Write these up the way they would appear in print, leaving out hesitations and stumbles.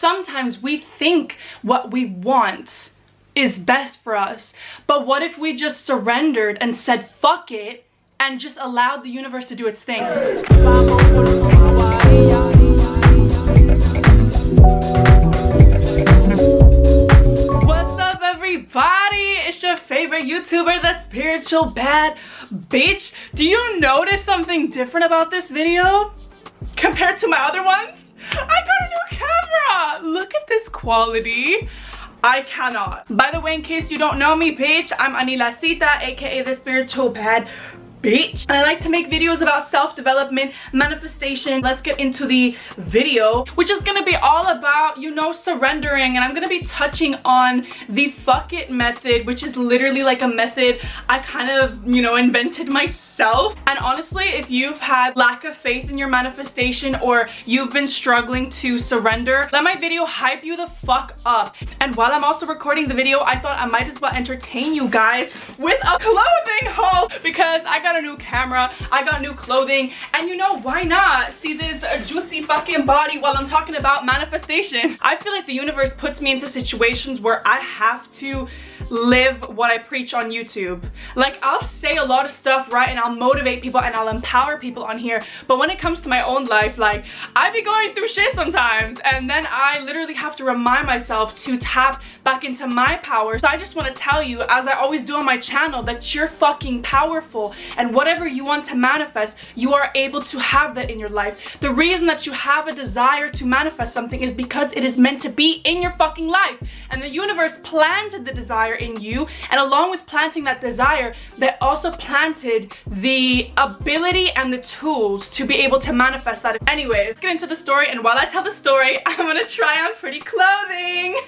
sometimes we think what we want is best for us. But what if we just surrendered and said fuck it and just allowed the universe to do its thing? What's up, everybody? It's your favorite YouTuber, the spiritual bad bitch. Do you notice something different about this video compared to my other ones? I got a new camera. Look at this quality. I cannot. By the way, in case you don't know me, bitch, I'm Anila Sita, aka the spiritual bad bitch. And I like to make videos about self-development, manifestation. Let's get into the video, which is gonna be all about, you know, surrendering. And I'm gonna be touching on the fuck it method, which is literally like a method I kind of, you know, invented myself. And honestly, if you've had lack of faith in your manifestation or you've been struggling to surrender, let my video hype you the fuck up. And while I'm also recording the video, I thought I might as well entertain you guys with a clothing haul, because I got a new camera, I got new clothing, and you know, why not see this juicy fucking body while I'm talking about manifestation? I feel like the universe puts me into situations where I have to live what I preach on YouTube. Like, I'll say a lot of stuff, right, and I'll motivate people and I'll empower people on here, but when it comes to my own life, like, I be going through shit sometimes, and then I literally have to remind myself to tap back into my power. So I just want to tell you, as I always do on my channel, that you're fucking powerful, and whatever you want to manifest, you are able to have that in your life. The reason that you have a desire to manifest something is because it is meant to be in your fucking life, and the universe planted the desire in you, and along with planting that desire, they also planted the ability and the tools to be able to manifest that. Anyways, let's get into the story, and while I tell the story, I'm gonna try on pretty clothing.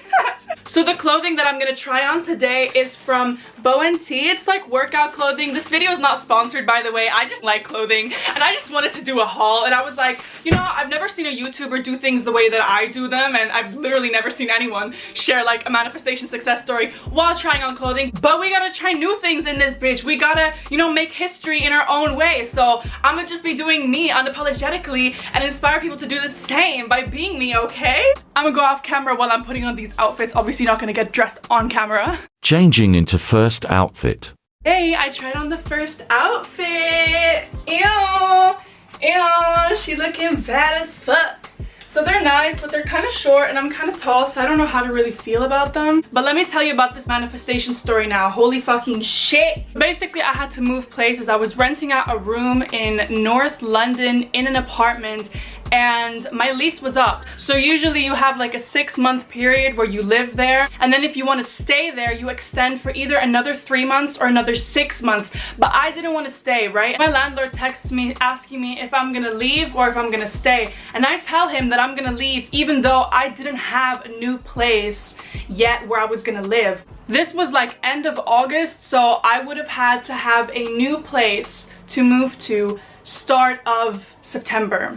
So the clothing that I'm gonna try on today is from Bowen T. It's like workout clothing. This video is not sponsored, by the way. I just like clothing and I just wanted to do a haul, and I was like, you know, I've never seen a YouTuber do things the way that I do them, and I've literally never seen anyone share like a manifestation success story while trying on clothing. But we gotta try new things in this bitch. We gotta, you know, make history in our own way. So I'm gonna just be doing me unapologetically and inspire people to do the same by being me, okay? I'm gonna go off camera while I'm putting on these outfits. Obviously not gonna get dressed on camera. Changing into first outfit. Hey, I tried on the first outfit. Ew, ew, she looking bad as fuck. So they're nice, but they're kind of short and I'm kind of tall, so I don't know how to really feel about them. But let me tell you about this manifestation story now. Holy fucking shit. Basically, I had to move places. I was renting out a room in North London in an apartment, and my lease was up. So usually you have like a 6-month period where you live there, and then if you want to stay there, you extend for either another 3 months or another 6 months. But I didn't want to stay, right? My landlord texts me asking me if I'm gonna leave or if I'm gonna stay, and I tell him that I'm gonna leave even though I didn't have a new place yet where I was gonna live. This was like end of August, so I would have had to have a new place to move to start of September.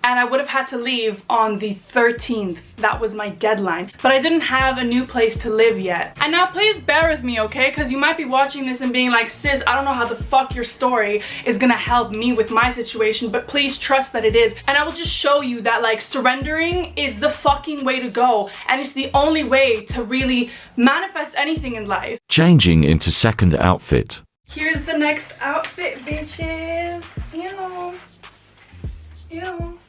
And I would have had to leave on the 13th. That was my deadline. But I didn't have a new place to live yet. And now please bear with me, okay? Because you might be watching this and being like, sis, I don't know how the fuck your story is gonna help me with my situation, but please trust that it is. And I will just show you that like surrendering is the fucking way to go. And it's the only way to really manifest anything in life. Changing into second outfit. Here's the next outfit, bitches. Ew. Ew.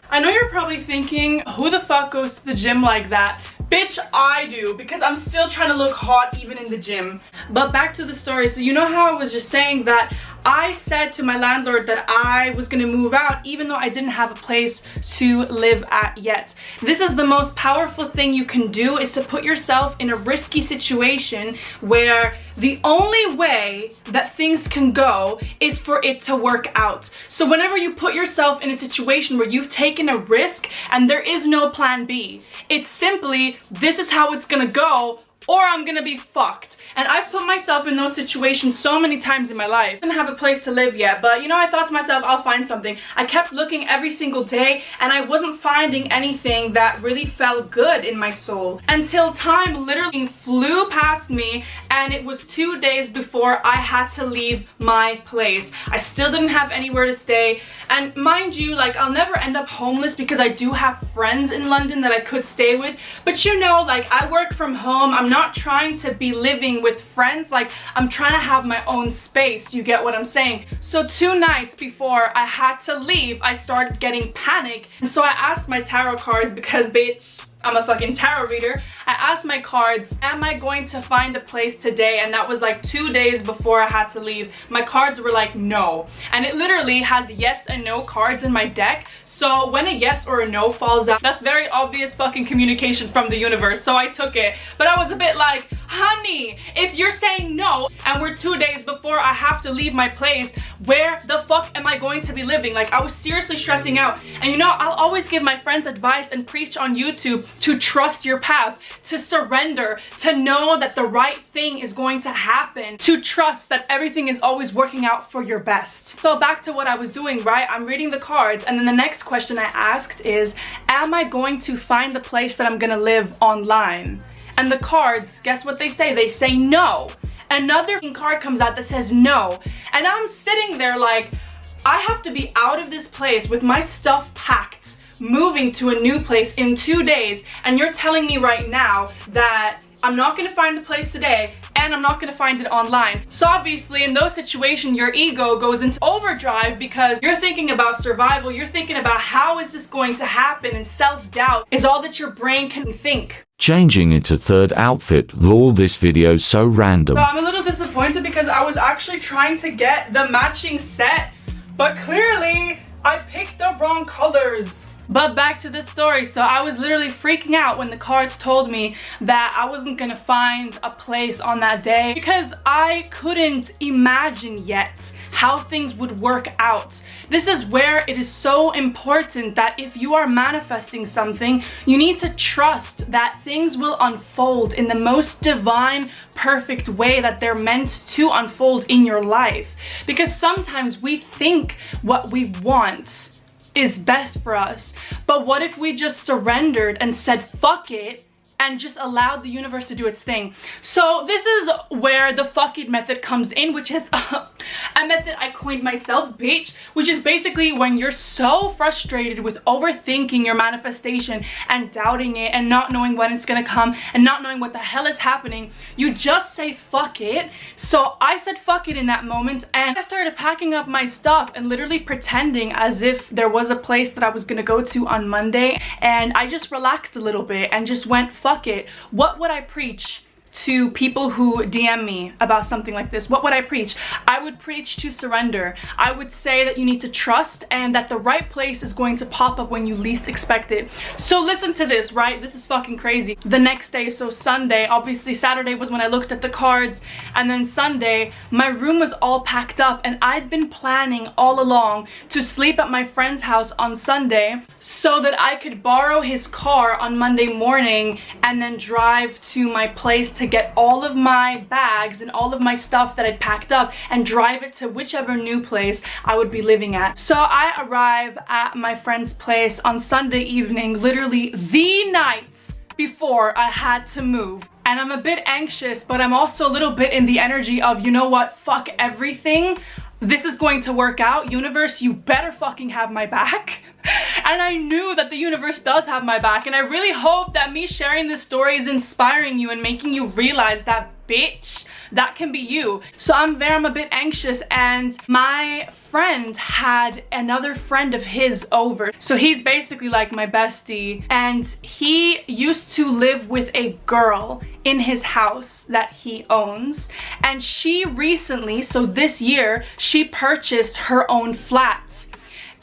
I know you're probably thinking, who the fuck goes to the gym like that? Bitch, I do, because I'm still trying to look hot even in the gym. But back to the story. So you know how I was just saying that I said to my landlord that I was gonna move out even though I didn't have a place to live at yet. This is the most powerful thing you can do, is to put yourself in a risky situation where the only way that things can go is for it to work out. So whenever you put yourself in a situation where you've taken a risk and there is no plan B, it's simply, this is how it's gonna go, or I'm gonna be fucked. And I've put myself in those situations so many times in my life. I didn't have a place to live yet, but you know, I thought to myself, I'll find something. I kept looking every single day and I wasn't finding anything that really felt good in my soul, until time literally flew past me and it was 2 days before I had to leave my place. I still didn't have anywhere to stay, and mind you, like, I'll never end up homeless because I do have friends in London that I could stay with, but you know, like, I work from home. I'm not trying to be living with friends. Like, I'm trying to have my own space. You get what I'm saying? So 2 nights before I had to leave, I started getting panic, and so I asked my tarot cards, because bitch, I'm a fucking tarot reader. I asked my cards, am I going to find a place today? And that was like 2 days before I had to leave. My cards were like, no. And it literally has yes and no cards in my deck. So when a yes or a no falls out, that's very obvious fucking communication from the universe. So I took it. But I was a bit like, honey, if you're saying no and we're 2 days before I have to leave my place, where the fuck am I going to be living? Like, I was seriously stressing out. And you know, I'll always give my friends advice and preach on YouTube to trust your path, to surrender, to know that the right thing is going to happen, to trust that everything is always working out for your best. So back to what I was doing, right? I'm reading the cards, and then the next question I asked is, am I going to find the place that I'm gonna live online? And the cards, guess what they say? They say no. Another card comes out that says no. And I'm sitting there like, I have to be out of this place with my stuff packed, moving to a new place in 2 days, and you're telling me right now that I'm not gonna find the place today and I'm not gonna find it online. So obviously in those situations, your ego goes into overdrive because you're thinking about survival, you're thinking about how is this going to happen, and self-doubt is all that your brain can think. Changing into third outfit. Lol, this video's so random. So I'm a little disappointed because I was actually trying to get the matching set, but clearly I picked the wrong colors. But back to the story. So I was literally freaking out when the cards told me that I wasn't gonna find a place on that day, because I couldn't imagine yet how things would work out. This is where it is so important that if you are manifesting something, you need to trust that things will unfold in the most divine, perfect way that they're meant to unfold in your life. Because sometimes we think what we want is best for us, but what if we just surrendered and said fuck it and just allowed the universe to do its thing? So this is where the fuck it method comes in, which is a method I coined myself, bitch, which is basically when you're so frustrated with overthinking your manifestation and doubting it and not knowing when it's gonna come and not knowing what the hell is happening, you just say fuck it. So I said fuck it in that moment, and I started packing up my stuff and literally pretending as if there was a place that I was gonna go to on Monday, and I just relaxed a little bit and just went fuck it. What would I preach to people who DM me about something like this? What would I preach? I would preach to surrender. I would say that you need to trust and that the right place is going to pop up when you least expect it. So listen to this, right? This is fucking crazy. The next day, so Sunday, obviously Saturday was when I looked at the cards, and then Sunday, my room was all packed up, and I'd been planning all along to sleep at my friend's house on Sunday so that I could borrow his car on Monday morning and then drive to my place to get all of my bags and all of my stuff that I'd packed up and drive it to whichever new place I would be living at. So I arrive at my friend's place on Sunday evening, literally the night before I had to move. And I'm a bit anxious, but I'm also a little bit in the energy of, you know what, fuck everything. This is going to work out. Universe, you better fucking have my back. And I knew that the universe does have my back, and I really hope that me sharing this story is inspiring you and making you realize that, bitch, that can be you. So I'm a bit anxious, and my friend had another friend of his over. So he's basically like my bestie, and he used to live with a girl in his house that he owns, and she recently, so this year, she purchased her own flat.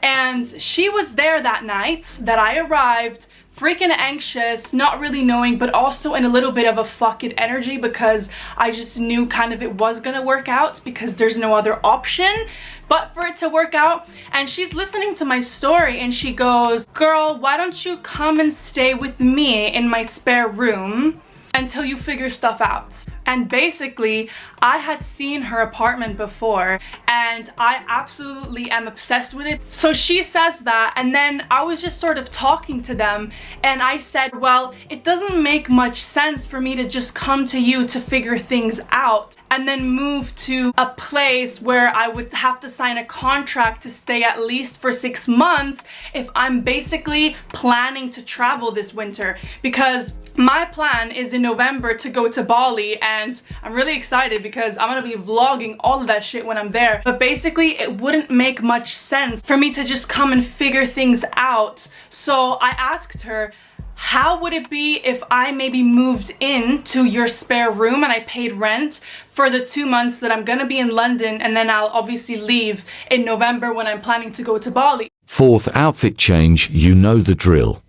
And she was there that night that I arrived, freaking anxious, not really knowing, but also in a little bit of a fuck it energy, because I just knew kind of it was gonna work out because there's no other option but for it to work out. And she's listening to my story and she goes, girl, why don't you come and stay with me in my spare room until you figure stuff out? And basically, I had seen her apartment before and I absolutely am obsessed with it. So she says that, and then I was just sort of talking to them and I said, well, it doesn't make much sense for me to just come to you to figure things out and then move to a place where I would have to sign a contract to stay at least for 6 months if I'm basically planning to travel this winter. Because my plan is in November to go to Bali, and I'm really excited because I'm gonna be vlogging all of that shit when I'm there. But basically, it wouldn't make much sense for me to just come and figure things out. So I asked her, how would it be if I maybe moved into your spare room and I paid rent for the 2 months that I'm gonna be in London, and then I'll obviously leave in November when I'm planning to go to Bali. Fourth outfit change, you know the drill.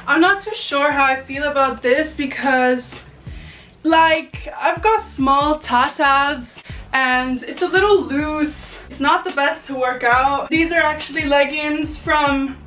I'm not too sure how I feel about this because, like, I've got small tatas and it's a little loose. It's not the best to work out. These are actually leggings from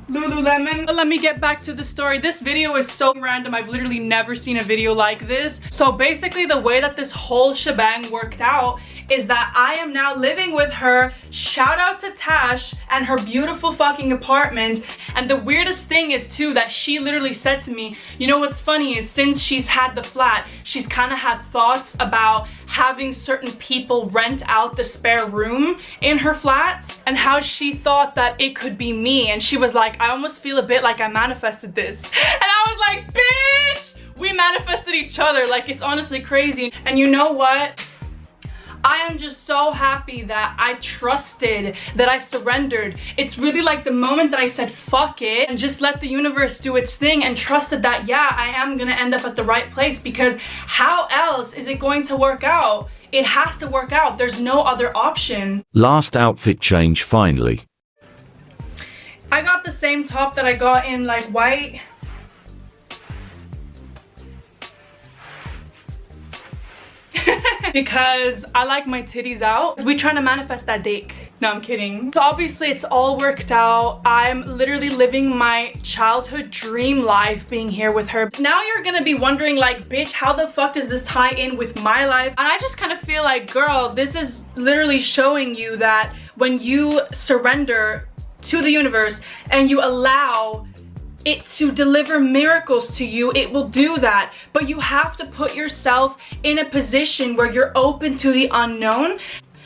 Lululemon. But let me get back to the story. This video is so random. I've literally never seen a video like this. So basically, the way that this whole shebang worked out is that I am now living with her. Shout out to Tash and her beautiful fucking apartment. And the weirdest thing is too that she literally said to me, you know what's funny is since she's had the flat, she's kind of had thoughts about having certain people rent out the spare room in her flat, and how she thought that it could be me. And she was like, I almost feel a bit like I manifested this. And I was like, bitch, we manifested each other. Like, it's honestly crazy. And you know what? I am just so happy that I trusted, that I surrendered. It's really like the moment that I said fuck it and just let the universe do its thing and trusted that, yeah, I am gonna end up at the right place, because how else is it going to work out? It has to work out. There's no other option. Last outfit change finally. I got the same top that I got in like white. Because I like my titties out. We're trying to manifest that dick. No, I'm kidding. So obviously it's all worked out. I'm literally living my childhood dream life being here with her. Now you're gonna be wondering like, bitch, how the fuck does this tie in with my life? And I just kind of feel like, girl, this is literally showing you that when you surrender to the universe and you allow it to deliver miracles to you, it will do that. But you have to put yourself in a position where you're open to the unknown.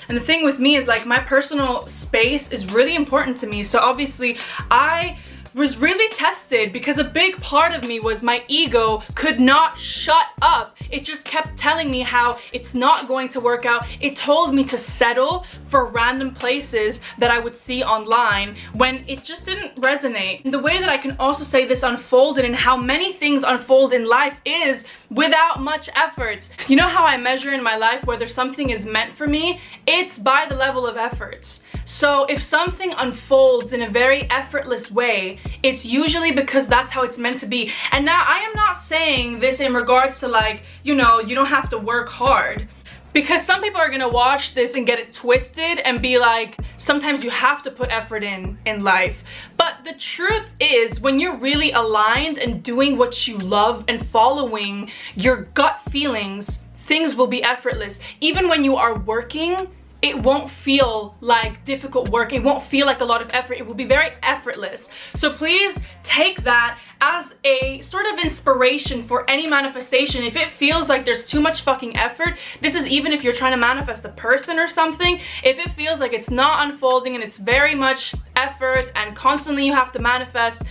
And the thing with me is like, my personal space is really important to me. So obviously I was really tested because a big part of me was my ego could not shut up. It just kept telling me how it's not going to work out. It told me to settle for random places that I would see online when it just didn't resonate. And the way that I can also say this unfolded and how many things unfold in life is without much effort. You know how I measure in my life whether something is meant for me? It's by the level of effort. So if something unfolds in a very effortless way, it's usually because that's how it's meant to be. And now I am not saying this in regards to like, you know, you don't have to work hard. Because some people are gonna watch this and get it twisted and be like, sometimes you have to put effort in life. But the truth is, when you're really aligned and doing what you love and following your gut feelings, things will be effortless. Even when you are working, it won't feel like difficult work. It won't feel like a lot of effort. It will be very effortless. So please take that as a sort of inspiration for any manifestation. If it feels like there's too much fucking effort, this is even if you're trying to manifest a person or something, if it feels like it's not unfolding and it's very much effort and constantly you have to manifest,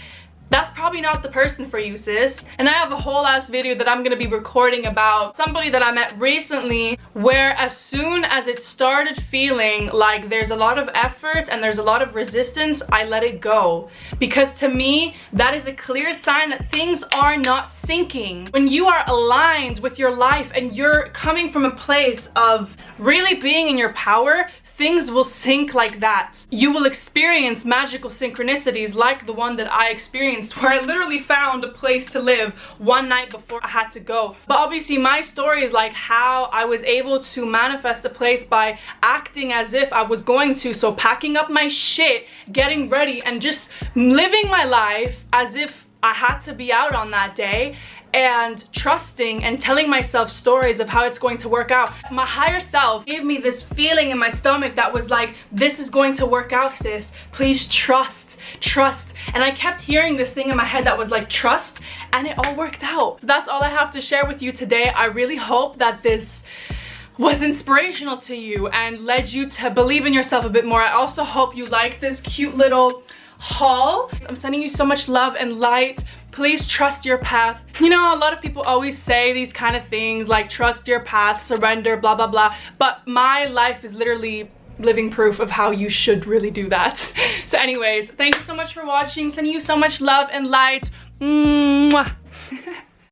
that's probably not the person for you, sis. And I have a whole ass video that I'm gonna be recording about somebody that I met recently, where as soon as it started feeling like there's a lot of effort and there's a lot of resistance, I let it go. Because to me, that is a clear sign that things are not syncing. When you are aligned with your life and you're coming from a place of really being in your power, things will sync like that. You will experience magical synchronicities like the one that I experienced, where I literally found a place to live one night before I had to go. But obviously my story is like how I was able to manifest a place by acting as if I was going to. So packing up my shit, getting ready, and just living my life as if I had to be out on that day and trusting and telling myself stories of how it's going to work out. My higher self gave me this feeling in my stomach that was like, this is going to work out, sis. Please trust, trust. And I kept hearing this thing in my head that was like, trust, and it all worked out. So that's all I have to share with you today. I really hope that this was inspirational to you and led you to believe in yourself a bit more. I also hope you like this cute little haul. I'm sending you so much love and light. Please trust your path. You know, a lot of people always say these kind of things like trust your path, surrender, blah, blah, blah. But my life is literally living proof of how you should really do that. So anyways, thank you so much for watching. Sending you so much love and light. Mwah.